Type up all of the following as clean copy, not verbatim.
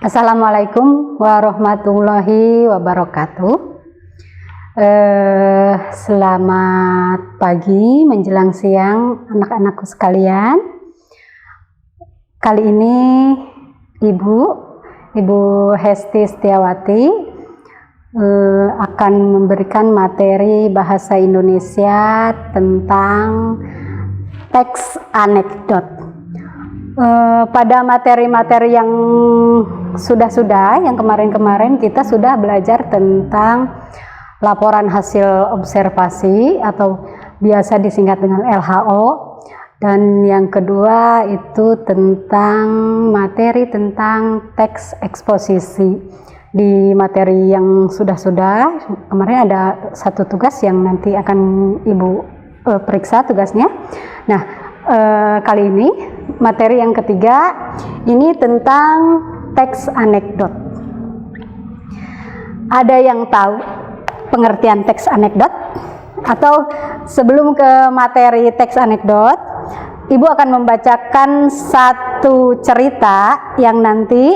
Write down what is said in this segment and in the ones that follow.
Assalamualaikum warahmatullahi wabarakatuh. Selamat pagi menjelang siang anak-anakku sekalian. Kali ini Ibu Hesti Setiawati akan memberikan materi bahasa Indonesia tentang teks anekdot. Pada materi-materi yang yang kemarin-kemarin kita sudah belajar tentang laporan hasil observasi atau biasa disingkat dengan LHO, dan yang kedua itu tentang materi tentang teks eksposisi. Di materi yang sudah kemarin ada satu tugas yang nanti akan Ibu periksa tugasnya. Nah, kali ini materi yang ketiga ini tentang teks anekdot. Ada yang tahu pengertian teks anekdot? Atau sebelum ke materi teks anekdot, Ibu akan membacakan satu cerita yang nanti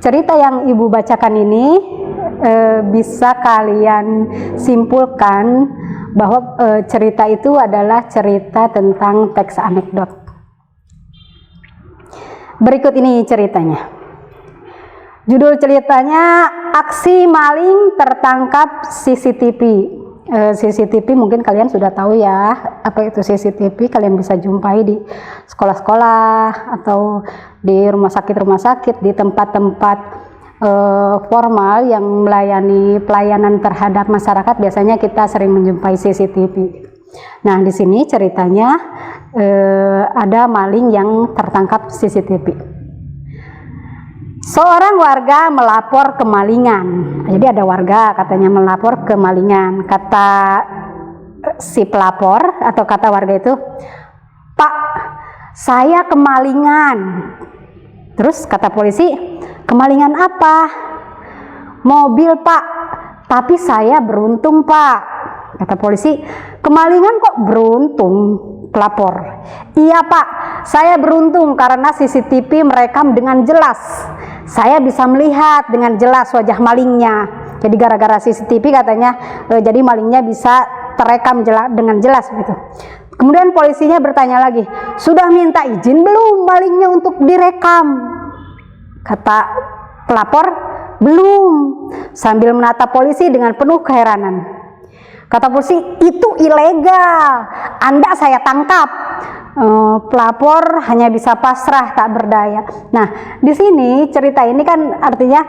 cerita yang Ibu bacakan ini bisa kalian simpulkan bahwa cerita itu adalah cerita tentang teks anekdot. Berikut ini ceritanya. Judul ceritanya Aksi Maling Tertangkap CCTV. CCTV mungkin kalian sudah tahu ya apa itu CCTV. Kalian bisa jumpai di sekolah-sekolah atau di rumah sakit, di tempat-tempat formal yang melayani pelayanan terhadap masyarakat. Biasanya kita sering menjumpai CCTV. Nah, di sini ceritanya ada maling yang tertangkap CCTV. Seorang warga melapor kemalingan. Jadi ada warga katanya melapor kemalingan. Kata si pelapor atau kata warga itu, "Pak, saya kemalingan." Terus kata polisi, "Kemalingan apa?" "Mobil, Pak. Tapi saya beruntung, Pak." Kata polisi, "Kemalingan kok beruntung?" Pelapor, "Iya, Pak. Saya beruntung karena CCTV merekam dengan jelas. Saya bisa melihat dengan jelas wajah malingnya." Jadi gara-gara CCTV katanya jadi malingnya bisa terekam dengan jelas gitu. Kemudian polisinya bertanya lagi, "Sudah minta izin belum malingnya untuk direkam?" Kata pelapor, "Belum." Sambil menatap polisi dengan penuh keheranan. Kata polisi, "Itu ilegal. Anda saya tangkap." Pelapor hanya bisa pasrah tak berdaya. Nah, di sini cerita ini kan artinya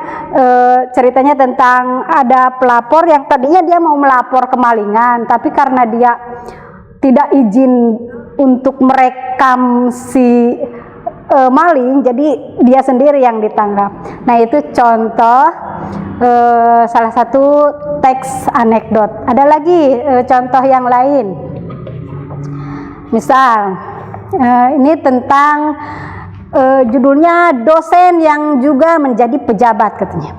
ceritanya tentang ada pelapor yang tadinya dia mau melapor kemalingan, tapi karena dia tidak izin untuk merekam si maling, jadi dia sendiri yang ditangkap. Nah, itu contoh salah satu teks anekdot. Ada lagi contoh yang lain. Misal ini tentang judulnya dosen yang juga menjadi pejabat katanya.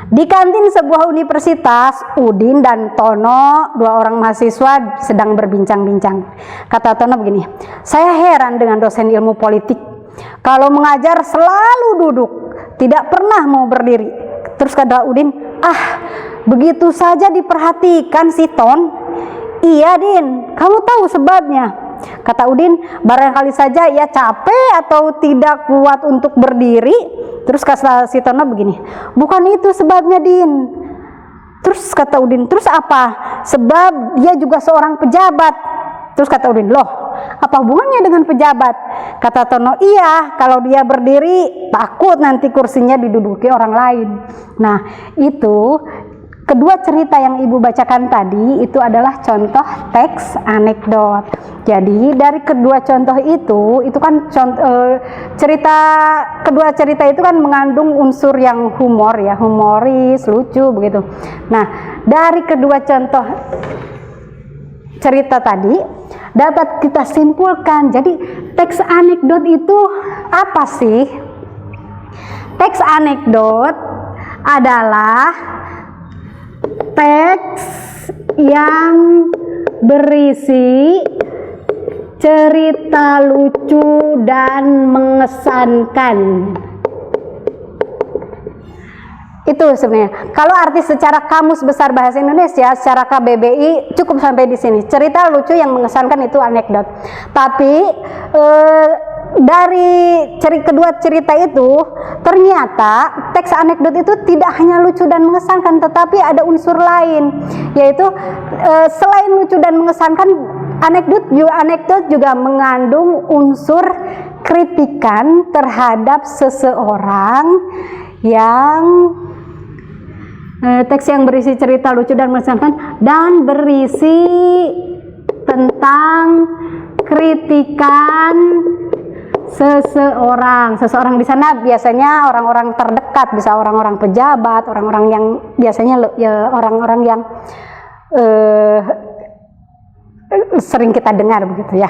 Di kantin sebuah universitas, Udin dan Tono, dua orang mahasiswa sedang berbincang-bincang. Kata Tono begini, "Saya heran dengan dosen ilmu politik. Kalau mengajar selalu duduk, tidak pernah mau berdiri." Terus kata Udin, "Begitu saja diperhatikan si Ton." "Iya, Din, kamu tahu sebabnya?" Kata Udin, "Barangkali saja ia capek atau tidak kuat untuk berdiri." Terus kata si Tono begini, "Bukan itu sebabnya, Din." Terus kata Udin, "Terus apa?" "Sebab dia juga seorang pejabat." Terus kata Udin, "Loh, apa hubungannya dengan pejabat?" Kata Tono, "Iya, kalau dia berdiri takut nanti kursinya diduduki orang lain." Nah, itu kedua cerita yang Ibu bacakan tadi itu adalah contoh teks anekdot. Jadi dari kedua contoh itu kan kedua cerita itu kan mengandung unsur yang humor ya, humoris, lucu begitu. Nah, dari kedua contoh cerita tadi dapat kita simpulkan. Jadi teks anekdot itu apa sih? Teks anekdot adalah teks yang berisi cerita lucu dan mengesankan. Itu sebenarnya. Kalau arti secara Kamus Besar Bahasa Indonesia, secara KBBI cukup sampai di sini. Cerita lucu yang mengesankan itu anekdot. Tapi dari kedua cerita itu ternyata teks anekdot itu tidak hanya lucu dan mengesankan, tetapi ada unsur lain, yaitu selain lucu dan mengesankan, anekdot juga mengandung unsur kritikan terhadap seseorang yang teks yang berisi cerita lucu dan mengesankan dan berisi tentang kritikan seseorang di sana biasanya orang-orang terdekat, bisa orang-orang pejabat, orang-orang yang biasanya ya orang-orang yang sering kita dengar begitu ya.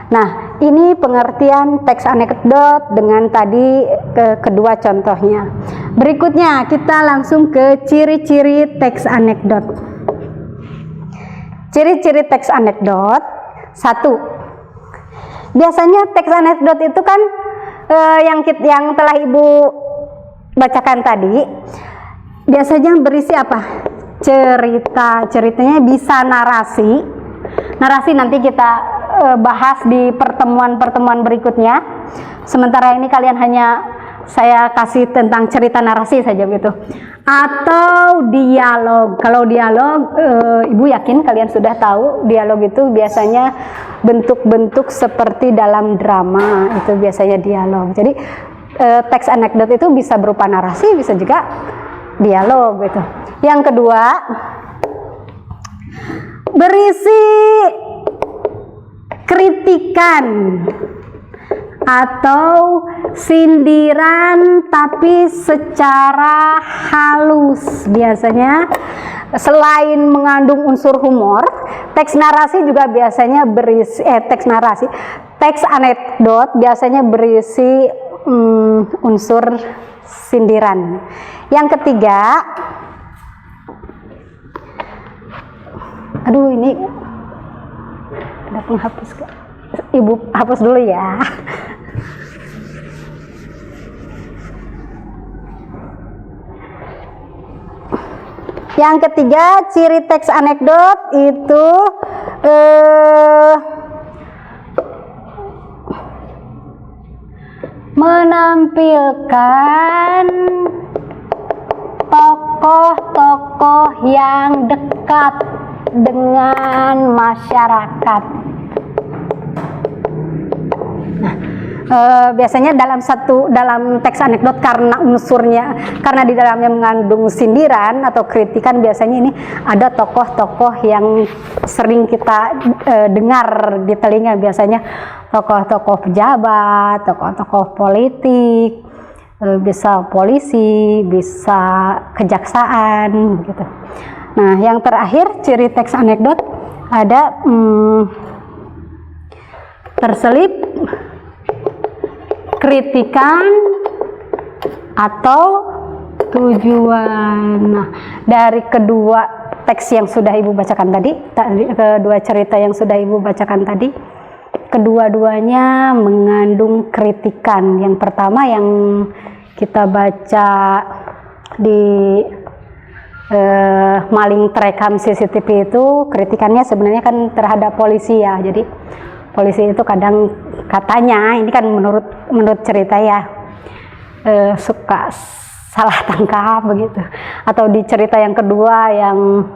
Nah, ini pengertian teks anekdot dengan tadi kedua contohnya. Berikutnya kita langsung ke ciri-ciri teks anekdot. Ciri-ciri teks anekdot. 1. Biasanya teks anekdot itu kan yang telah Ibu bacakan tadi, biasanya berisi apa? Ceritanya bisa narasi nanti kita bahas di pertemuan berikutnya. Sementara ini kalian hanya saya kasih tentang cerita narasi saja gitu. Atau dialog. Kalau dialog, Ibu yakin kalian sudah tahu dialog itu biasanya bentuk-bentuk seperti dalam drama, itu biasanya dialog. Jadi teks anekdot itu bisa berupa narasi, bisa juga dialog gitu. Yang kedua, berisi kritikan atau sindiran tapi secara halus. Biasanya selain mengandung unsur humor, teks narasi juga biasanya berisi teks anekdot biasanya berisi unsur sindiran. Yang ketiga, aduh ini ada penghapus, Ibu hapus dulu ya. Yang ketiga, ciri teks anekdot itu menampilkan tokoh-tokoh yang dekat dengan masyarakat. Biasanya dalam teks anekdot karena di dalamnya mengandung sindiran atau kritikan, biasanya ini ada tokoh-tokoh yang sering kita dengar di telinga, biasanya tokoh-tokoh pejabat, tokoh-tokoh politik, bisa polisi, bisa kejaksaan gitu. Nah, yang terakhir ciri teks anekdot ada terselip kritikan atau tujuan. Nah, dari kedua teks yang sudah Ibu bacakan tadi, kedua cerita yang sudah Ibu bacakan tadi, kedua-duanya mengandung kritikan. Yang pertama yang kita baca di maling terekam CCTV itu, kritikannya sebenarnya kan terhadap polisi ya. Jadi polisi itu kadang katanya, ini kan menurut cerita ya, suka salah tangkap begitu. Atau di cerita yang kedua yang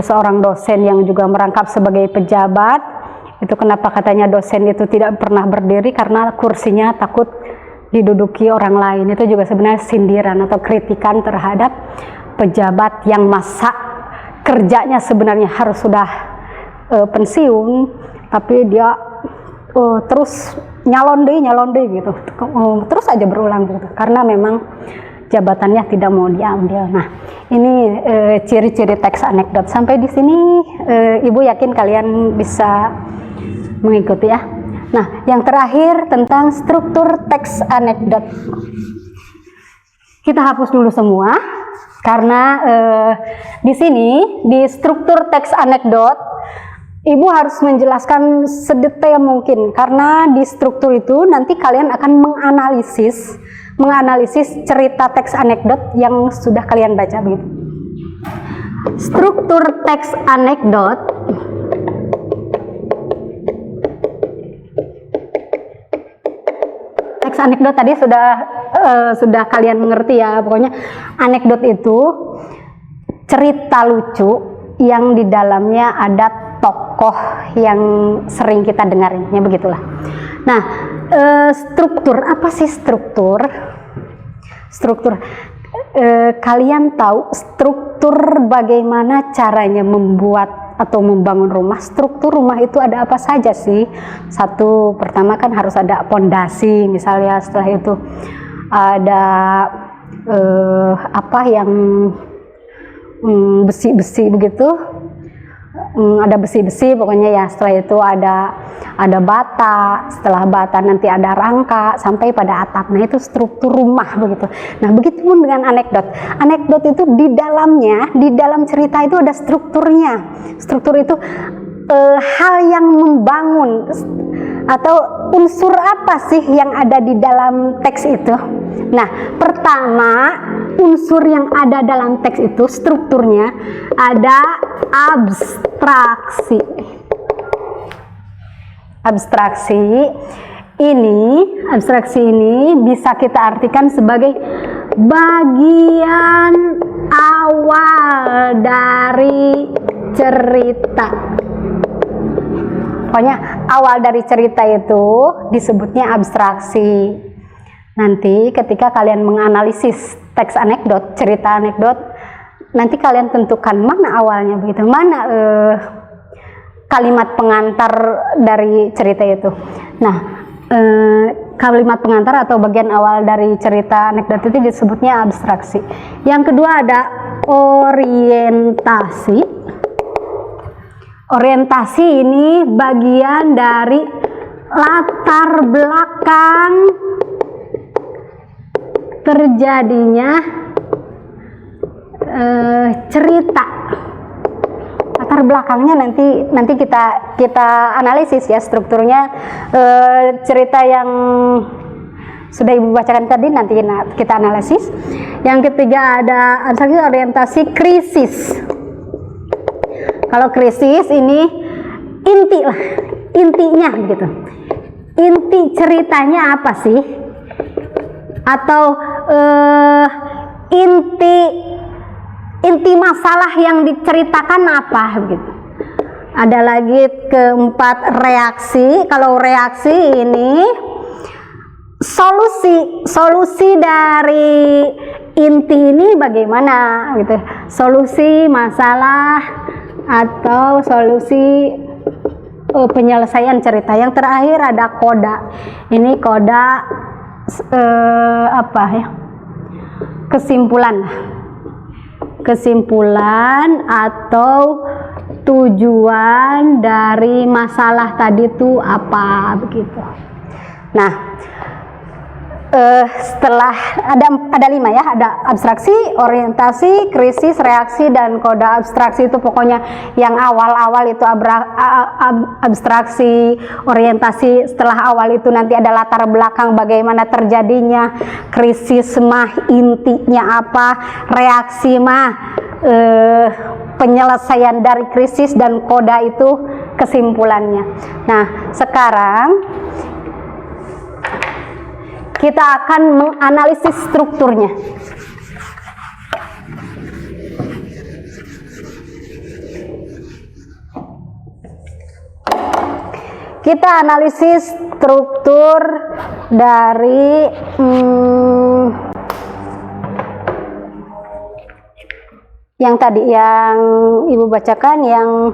seorang dosen yang juga merangkap sebagai pejabat, itu kenapa katanya dosen itu tidak pernah berdiri karena kursinya takut diduduki orang lain. Itu juga sebenarnya sindiran atau kritikan terhadap pejabat yang masa kerjanya sebenarnya harus sudah pensiun, tapi dia terus nyalon deh gitu, terus aja berulang gitu, karena memang jabatannya tidak mau diambil. Nah, ini ciri-ciri teks anekdot. Sampai di sini Ibu yakin kalian bisa mengikuti ya. Nah, yang terakhir tentang struktur teks anekdot. Kita hapus dulu semua karena di sini di struktur teks anekdot Ibu harus menjelaskan sedetail mungkin, karena di struktur itu nanti kalian akan menganalisis menganalisis cerita teks anekdot yang sudah kalian baca begitu. Struktur teks anekdot tadi sudah kalian mengerti ya. Pokoknya anekdot itu cerita lucu yang di dalamnya ada tokoh yang sering kita dengarinnya, begitulah. Nah, struktur, apa sih struktur? Kalian tahu struktur bagaimana caranya membuat atau membangun rumah? Struktur rumah itu ada apa saja sih? Satu, pertama kan harus ada pondasi, misalnya. Setelah itu ada apa yang besi-besi begitu, ada besi-besi pokoknya ya. Setelah itu ada bata, setelah bata nanti ada rangka sampai pada atap. Nah, itu struktur rumah begitu. Nah, begitupun dengan anekdot. Anekdot itu di dalam cerita itu ada strukturnya. Struktur itu hal yang membangun, atau unsur apa sih yang ada di dalam teks itu. Nah, pertama unsur yang ada dalam teks itu, strukturnya ada abstraksi. Abstraksi ini bisa kita artikan sebagai bagian awal dari cerita. Pokoknya awal dari cerita itu disebutnya abstraksi. Nanti ketika kalian menganalisis teks anekdot, cerita anekdot, nanti kalian tentukan mana awalnya begitu, mana kalimat pengantar dari cerita itu. Nah, kalimat pengantar atau bagian awal dari cerita anekdot itu disebutnya abstraksi. Yang kedua ada orientasi. Orientasi ini bagian dari latar belakang terjadinya cerita. Latar belakangnya nanti kita analisis ya, strukturnya cerita yang sudah Ibu bacakan tadi nanti kita analisis. Yang ketiga ada orientasi krisis. Kalau krisis ini intinya gitu. Inti ceritanya apa sih? Atau inti masalah yang diceritakan apa begitu. Ada lagi keempat reaksi. Kalau reaksi ini solusi dari inti ini bagaimana gitu. Solusi masalah atau solusi penyelesaian cerita. Yang terakhir ada koda. Ini koda apa ya? Kesimpulan atau tujuan dari masalah tadi itu apa begitu. Nah, setelah ada 5 ya, ada abstraksi, orientasi, krisis, reaksi, dan koda. Abstraksi itu pokoknya yang awal-awal itu abstraksi. Orientasi setelah awal itu nanti ada latar belakang bagaimana terjadinya. Krisis mah intinya apa, reaksi mah penyelesaian dari krisis, dan koda itu kesimpulannya. Nah, sekarang kita akan menganalisis strukturnya. Kita analisis struktur dari yang tadi yang Ibu bacakan, yang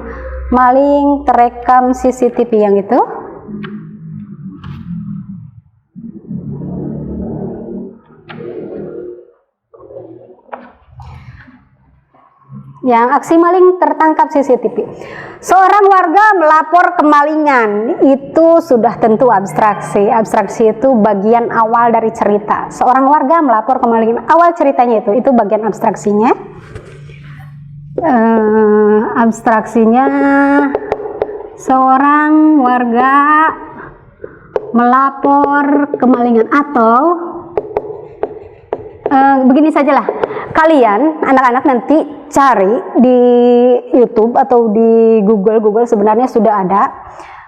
maling terekam CCTV yang itu. Yang aksi maling tertangkap CCTV. Seorang warga melapor kemalingan, itu sudah tentu abstraksi. Abstraksi itu bagian awal dari cerita. Seorang warga melapor kemalingan, awal ceritanya itu bagian abstraksinya. Abstraksinya seorang warga melapor kemalingan, atau begini sajalah, kalian anak-anak nanti cari di YouTube atau di Google sebenarnya sudah ada.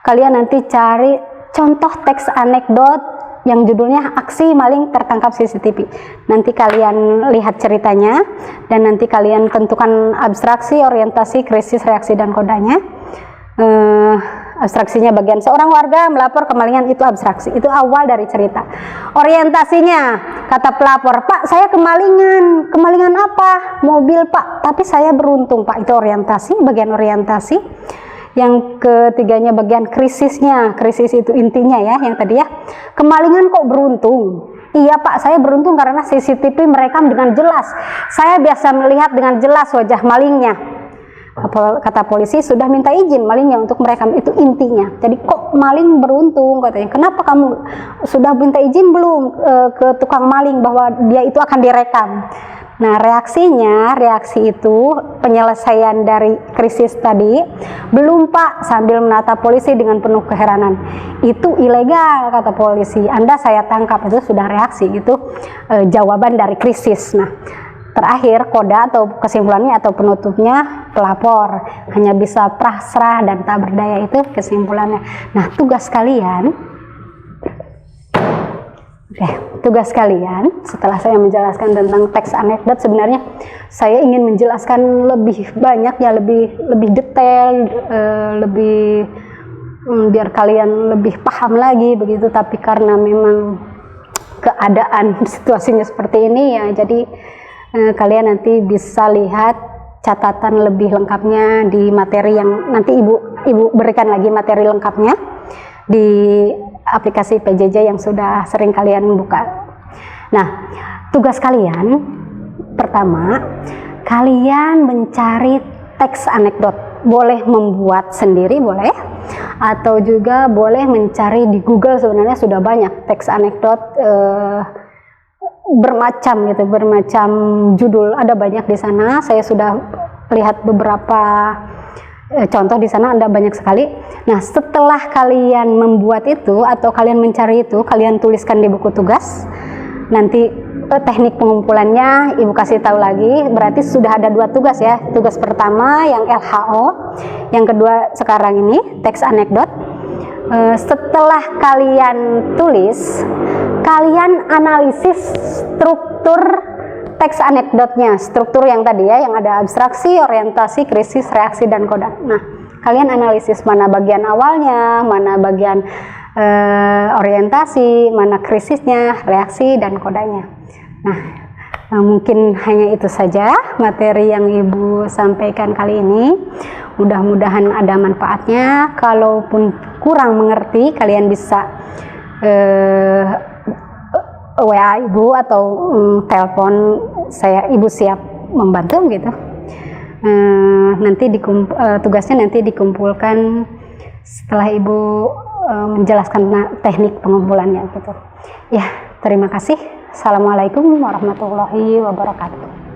Kalian nanti cari contoh teks anekdot yang judulnya aksi maling tertangkap CCTV. Nanti kalian lihat ceritanya dan nanti kalian tentukan abstraksi, orientasi, krisis, reaksi, dan kodanya. Abstraksinya bagian seorang warga melapor kemalingan, itu abstraksi, itu awal dari cerita. Orientasinya, kata pelapor, Pak saya kemalingan. Kemalingan apa? Mobil Pak, tapi saya beruntung Pak. Itu orientasi, bagian orientasi. Yang ketiganya bagian krisisnya. Krisis itu intinya ya, yang tadi ya, kemalingan kok beruntung? Iya Pak, saya beruntung karena CCTV merekam dengan jelas. Saya biasa melihat dengan jelas wajah malingnya. Kata polisi, sudah minta izin malingnya untuk merekam, itu intinya. Jadi kok maling beruntung katanya, kenapa kamu sudah minta izin belum ke tukang maling bahwa dia itu akan direkam? Nah reaksinya, reaksi itu penyelesaian dari krisis tadi, belum Pak, sambil menatap polisi dengan penuh keheranan. Itu ilegal kata polisi, Anda saya tangkap. Itu sudah reaksi, itu jawaban dari krisis. Nah terakhir koda atau kesimpulannya atau penutupnya pelapor, hanya bisa pasrah dan tak berdaya, itu kesimpulannya. Nah tugas kalian, tugas kalian setelah saya menjelaskan tentang teks anekdot, sebenarnya saya ingin menjelaskan lebih banyak ya, lebih detail, lebih biar kalian lebih paham lagi begitu, tapi karena memang keadaan situasinya seperti ini ya, jadi kalian nanti bisa lihat catatan lebih lengkapnya di materi yang nanti ibu berikan lagi materi lengkapnya di aplikasi PJJ yang sudah sering kalian buka. Nah tugas kalian pertama, kalian mencari teks anekdot, boleh membuat sendiri boleh, atau juga boleh mencari di Google. Sebenarnya sudah banyak teks anekdot bermacam gitu, bermacam judul, ada banyak di sana. Saya sudah lihat beberapa contoh di sana, ada banyak sekali. Nah setelah kalian membuat itu atau kalian mencari itu, kalian tuliskan di buku tugas. Nanti teknik pengumpulannya ibu kasih tahu lagi. Berarti sudah ada 2 tugas ya. Tugas pertama yang LHO, yang kedua sekarang ini teks anekdot. Setelah kalian tulis, kalian analisis struktur teks anekdotnya, struktur yang tadi ya, yang ada abstraksi, orientasi, krisis, reaksi, dan koda. Nah kalian analisis mana bagian awalnya, mana bagian orientasi, mana krisisnya, reaksi, dan kodanya. Nah mungkin hanya itu saja materi yang ibu sampaikan kali ini. Mudah-mudahan ada manfaatnya. Kalaupun kurang mengerti, kalian bisa WA ibu atau telepon saya, ibu siap membantu gitu. Nanti tugasnya nanti dikumpulkan setelah ibu menjelaskan teknik pengumpulannya gitu. Ya, terima kasih. Assalamualaikum warahmatullahi wabarakatuh.